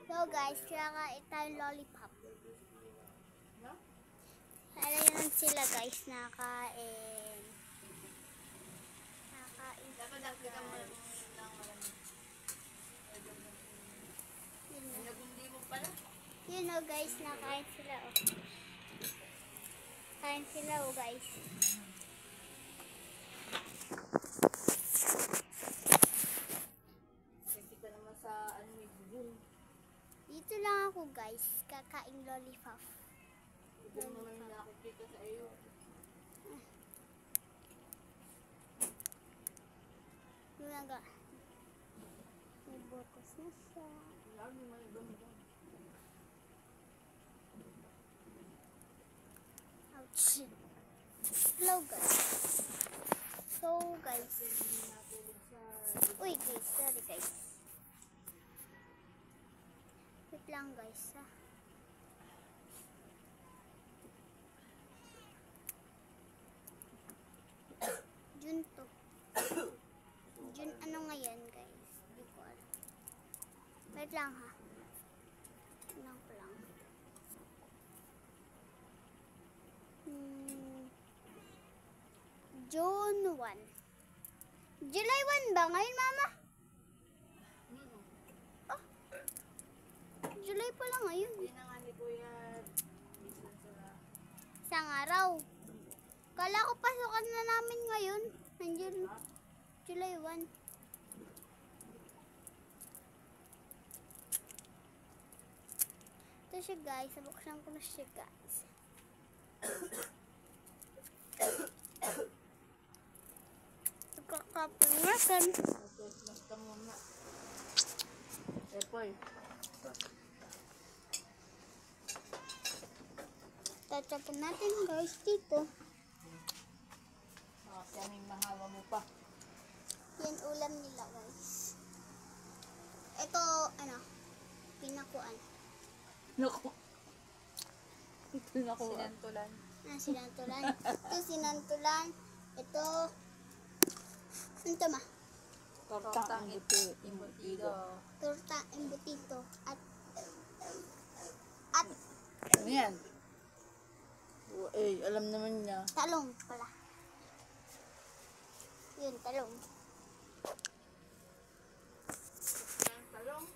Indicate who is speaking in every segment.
Speaker 1: So guys, kakain tayong lollipop. Ayan sila guys, nakain. Nakain sila guys. Yun o guys, nakain sila o. Kain sila o guys. Dito lang ako guys, kakain lollipop. Lumaga. May butas na siya. Ouch. Hello guys. So guys. Uy guys, sorry guys. Wait lang guys ha. June to. June ano ngayon guys? Hindi ko alam. Wait lang ha. Tingnan ko lang. June 1. July 1 ba ngayon mama? Oh. July pa lang ngayon. Isang araw. Kala ko pasukan na namin ngayon. Nandiyan. July 1. Ito siya guys. Sabuksan ko na siya guys. Kakapin na kan. Tatapon natin guys dito.
Speaker 2: Kaming mahawa mo pa.
Speaker 1: Yan ulam nila guys. Ito ano, pinakuan.
Speaker 2: Naku. Ito na ko. Sinantulan.
Speaker 1: Sinantulan. Ito sinantulan. Ito. Ito ma.
Speaker 2: Torta embutido.
Speaker 1: Torta embutido. At
Speaker 2: Ano yan? Alam naman niya.
Speaker 1: talong pala. Yun, talong.
Speaker 2: Talong?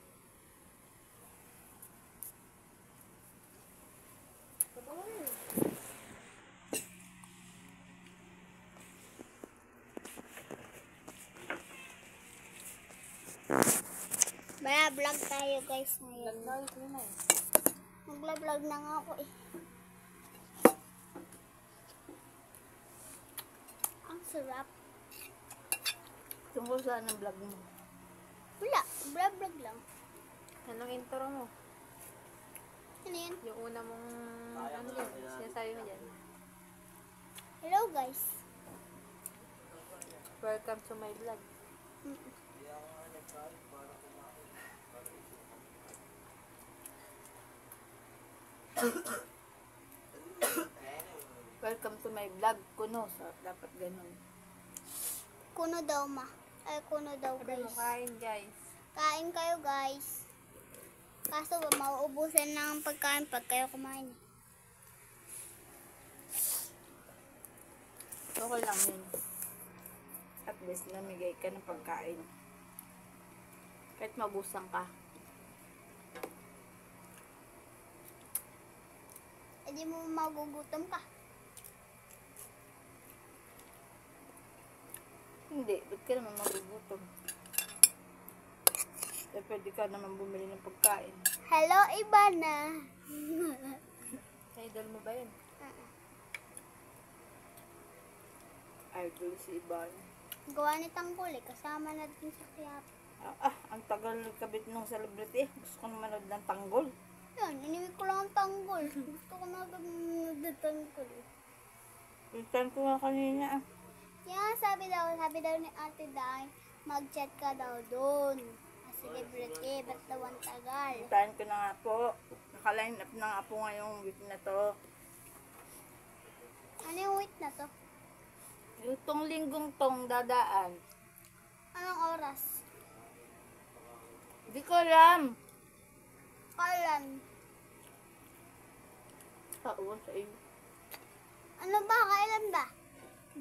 Speaker 1: Vlog tayo guys ngayon. Mag-vlog na nga ako eh. Ang sarap.
Speaker 2: Tungkol saan ang vlog mo?
Speaker 1: Wala, vlog lang.
Speaker 2: Anong intro mo?
Speaker 1: Ano yan?
Speaker 2: Yung una mong ano yan? Sinasabi mo dyan?
Speaker 1: Hello guys.
Speaker 2: Welcome to my vlog. Welcome to my vlog. Kuno. So, dapat ganun.
Speaker 1: Kuno daw ma. Ay, kuno daw guys.
Speaker 2: Kain guys.
Speaker 1: Kain kayo guys. Kaso ba mauubusan ng pagkain pag kayo kumain.
Speaker 2: Okay lang yun. At least namigay ka ng pagkain. Kahit mabusan ka.
Speaker 1: Eh di mo magugutom ka.
Speaker 2: Hindi. Ba't ka naman magugutom? Eh, pwede ka naman bumili ng pagkain.
Speaker 1: Hello Ibana.
Speaker 2: Idol mo ba yun? Idol si Iban.
Speaker 1: Gawa ni Tanggol eh. Kasama na din sa Kiyap.
Speaker 2: Ang tagal kabit ng celebrity. Gusto ko naman ng tanggol.
Speaker 1: Yan, inimig ko lang ang Tanggol. Gusto ko na Tanggol eh.
Speaker 2: Pintan ko nga kanina.
Speaker 1: Yeah, sabi daw ni Ate Day, mag-chat ka daw doon. Celebrity, ba't daw ang tagal?
Speaker 2: Pintan ko na nga po. Naka-line up na nga po ngayong week na to.
Speaker 1: Ano yung wait na to?
Speaker 2: Itong linggong tong dadaan.
Speaker 1: Anong oras?
Speaker 2: Hindi ko alam.
Speaker 1: Kailan?
Speaker 2: Pauwan sa iyo.
Speaker 1: Ano ba? Kailan ba?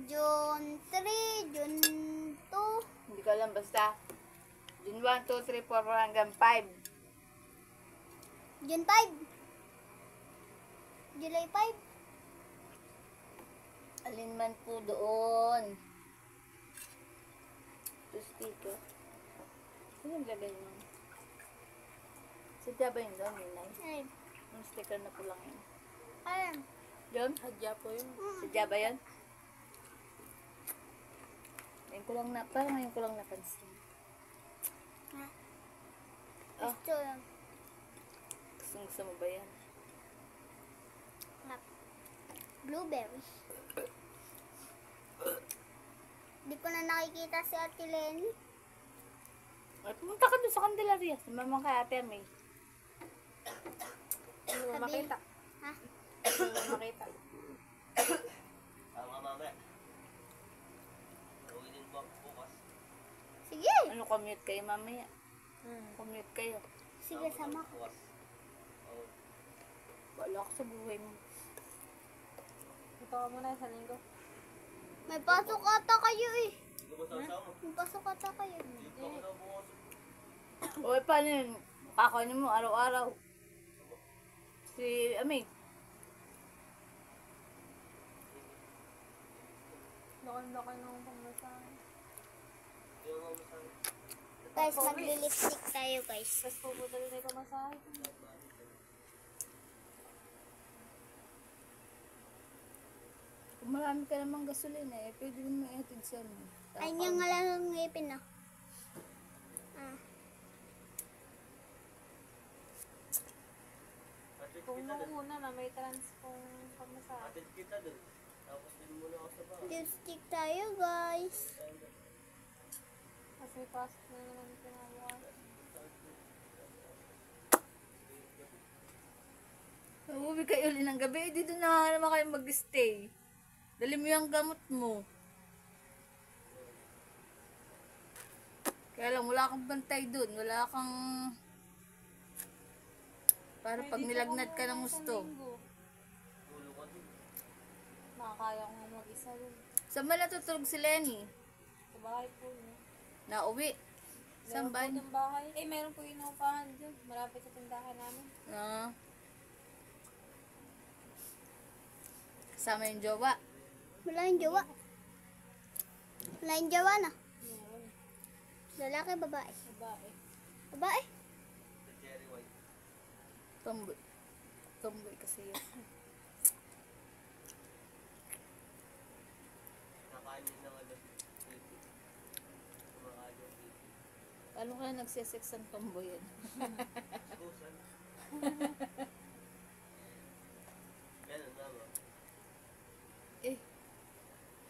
Speaker 1: June 3, June 2.
Speaker 2: Hindi ko alam, basta. June 1, 2, 3, 4 hanggang 5.
Speaker 1: June 5. July 5.
Speaker 2: Alin man po doon. Ito sticker. Ano yung lagay mo? Sadya ba yun doon, Minay?
Speaker 1: Ay.
Speaker 2: Yung sticker na pulang yun.
Speaker 1: Kailan?
Speaker 2: Doon? Sadya po yun. Sadya ba yun? Ngayon ko lang na, parang ngayon ko lang napansin.
Speaker 1: Ha?
Speaker 2: Oh,
Speaker 1: Gusto lang.
Speaker 2: gusto mo ba yan?
Speaker 1: Blueberry. Di ko na nakikita si Ate Lenny.
Speaker 2: Ay, pumunta ka doon sa Candelaria. Sumama kay Ate May. Ano mo
Speaker 1: Sabi-
Speaker 2: makita?
Speaker 1: Ha?
Speaker 2: Ano mo makita?
Speaker 3: Tama mamaya. Uwi din po ako bukas.
Speaker 1: Sige.
Speaker 2: Ano, commute kayo mamaya? Commute kayo.
Speaker 1: Sige, sama ko.
Speaker 3: Bukas. Oo.
Speaker 2: Wala ako sa buhay mo.
Speaker 4: Ito ka muna sa linggo.
Speaker 1: May pasok ata kayo eh.
Speaker 3: Hindi ko ba sasama?
Speaker 1: May pasok ata kayo.
Speaker 3: Hindi ko ako na bukas.
Speaker 2: Uy, paano yun? Kakainin mo araw-araw. Si Ami.
Speaker 4: Laki-laki ng pamasahe.
Speaker 3: Hindi ako masabi.
Speaker 1: Guys, magli-lipstick tayo guys.
Speaker 4: Tapos pupunta din ay pamasahe.
Speaker 2: Kung marami ka namang gasolina eh, pwede mo ihatid sa ano.
Speaker 1: Ay, yung nga lang ng ngipin na. Ah.
Speaker 3: Atid
Speaker 4: Kung
Speaker 3: kita dun.
Speaker 4: mauna na may transpong pamasahe.
Speaker 3: Atid kita dun. Tapos din muna ako sa bahay.
Speaker 1: Lipstick tayo guys.
Speaker 4: Kasi may pasok na naman pinabukas.
Speaker 2: Uuwi kayo ulit ng gabi, dito na naman kayo mag-stay. Dali mo yung gamot mo. Kaya lang, wala kang bantay dun. Wala kang... Para pag nilagnat ka ng gusto.
Speaker 3: Tulog ka din.
Speaker 4: Makakaya ko nga mag-isa rin.
Speaker 2: Saan ba natutulog si Lenny?
Speaker 4: Sa bahay po niya.
Speaker 2: Nauwi. Saan
Speaker 4: Meron
Speaker 2: ba?
Speaker 4: po ng bahay. Eh, meron po inuupahan dyan. Malapit sa tindahan namin.
Speaker 2: Ah. Kasama yung jowa.
Speaker 1: Wala yung jowa. Wala yung jowa na.
Speaker 4: Meron.
Speaker 1: Lalaki, babae.
Speaker 4: Sa bahay.
Speaker 1: Babae?
Speaker 3: Sa Cherry White.
Speaker 2: Tomboy. Tomboy kasi yun.
Speaker 3: Nakain din ng ano. Pilipin. Kumakain yung pilipin.
Speaker 2: Paano kaya nagsisex ang tomboy yan?
Speaker 3: Susan. Ganun na ba?
Speaker 2: Eh.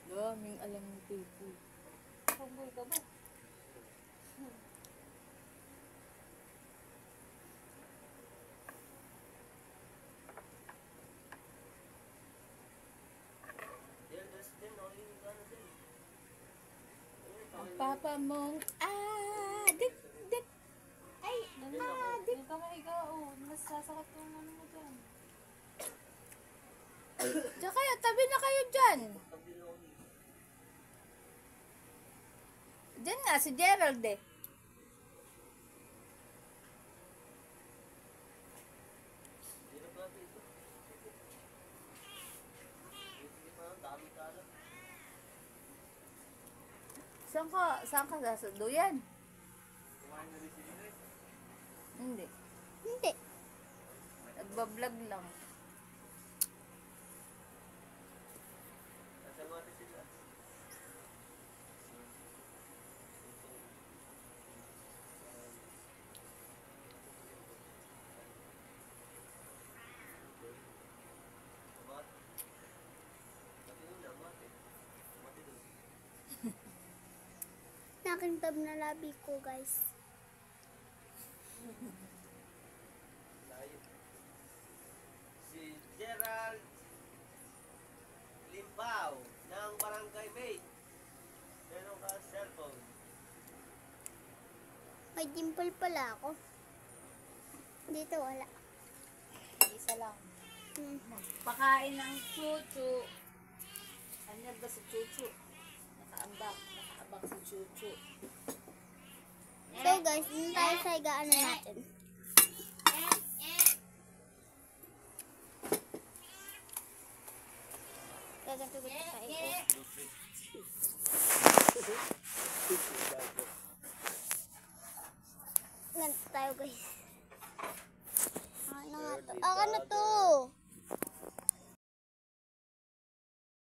Speaker 2: Daming alam ni Pepe.
Speaker 4: Pagboy ka ba?
Speaker 3: Yan, das din. Ako yung gano'n din.
Speaker 2: Ang papa mong adik, dik. Ay,
Speaker 4: Hindi ka mahiga. Oh, mas sasakit yung ano mo dyan.
Speaker 2: Diyan kayo, tabi na kayo dyan.
Speaker 3: Tabi na ako dito.
Speaker 2: Diyan nga, si Gerald eh.
Speaker 3: Hirap natin ito. Sige pa, ang dami tala.
Speaker 2: Saan ka sasundo yan?
Speaker 3: Kumain na rin si Ingrid.
Speaker 2: Hindi.
Speaker 1: Hindi.
Speaker 2: Nagbablog lang.
Speaker 3: Nasa mati sila. Mati. Mati una, mati. Mati dun.
Speaker 1: Nakintab na labi ko guys.
Speaker 3: Layo. Si Gerald Limbao ng Barangay Bay. Meron ka cellphone.
Speaker 1: May dimple pala ako. Dito wala.
Speaker 4: Isa lang.
Speaker 1: Hmm.
Speaker 2: Pakain ng chuchu. Ano ba si chuchu? Nakaabang si chuchu.
Speaker 1: So guys, dun tayo sa higaan natin. Gaganto tayo. Ganito tayo guys. Ano nga to? Ano to?